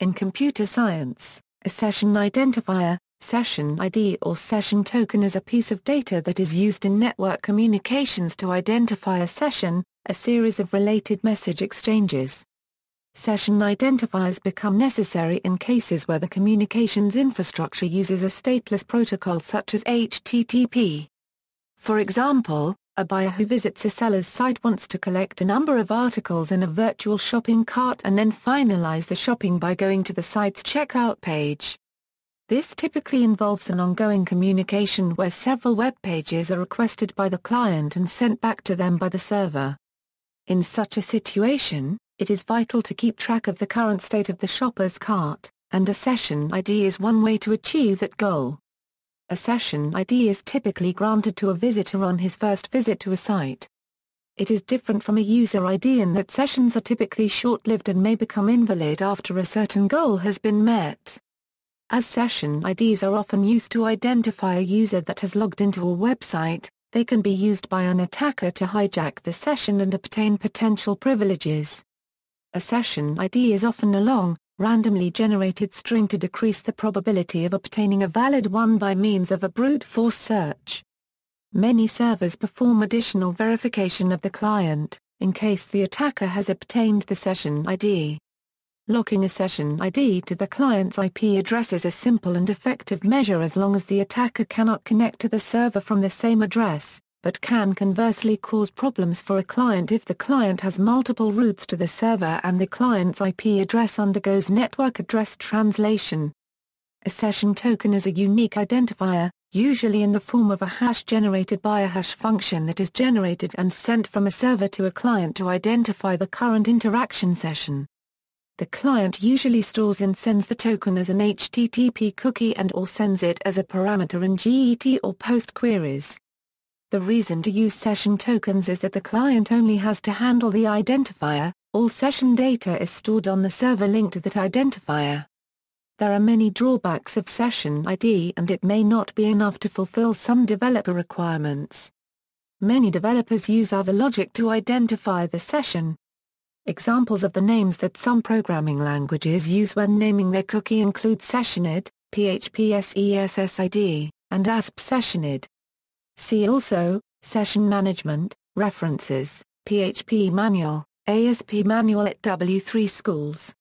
In computer science, a session identifier, session ID or session token is a piece of data that is used in network communications to identify a session, a series of related message exchanges. Session identifiers become necessary in cases where the communications infrastructure uses a stateless protocol such as HTTP. For example, a buyer who visits a seller's site wants to collect a number of articles in a virtual shopping cart and then finalize the shopping by going to the site's checkout page. This typically involves an ongoing communication where several web pages are requested by the client and sent back to them by the server. In such a situation, it is vital to keep track of the current state of the shopper's cart, and a session ID is one way to achieve that goal. A session ID is typically granted to a visitor on his first visit to a site. It is different from a user ID in that sessions are typically short-lived and may become invalid after a certain goal has been met. As session IDs are often used to identify a user that has logged into a website, they can be used by an attacker to hijack the session and obtain potential privileges. A session ID is often a long, randomly generated string to decrease the probability of obtaining a valid one by means of a brute force search. Many servers perform additional verification of the client, in case the attacker has obtained the session ID. Locking a session ID to the client's IP address is a simple and effective measure as long as the attacker cannot connect to the server from the same address, but can conversely cause problems for a client if the client has multiple routes to the server and the client's IP address undergoes network address translation. A session token is a unique identifier, usually in the form of a hash generated by a hash function that is generated and sent from a server to a client to identify the current interaction session. The client usually stores and sends the token as an HTTP cookie and/or sends it as a parameter in GET or POST queries. The reason to use session tokens is that the client only has to handle the identifier, all session data is stored on the server linked to that identifier. There are many drawbacks of session ID and it may not be enough to fulfill some developer requirements. Many developers use other logic to identify the session. Examples of the names that some programming languages use when naming their cookie include sessionid, PHP SESSID, and ASP sessionid. See also, Session Management, References, PHP Manual, ASP Manual at W3 Schools.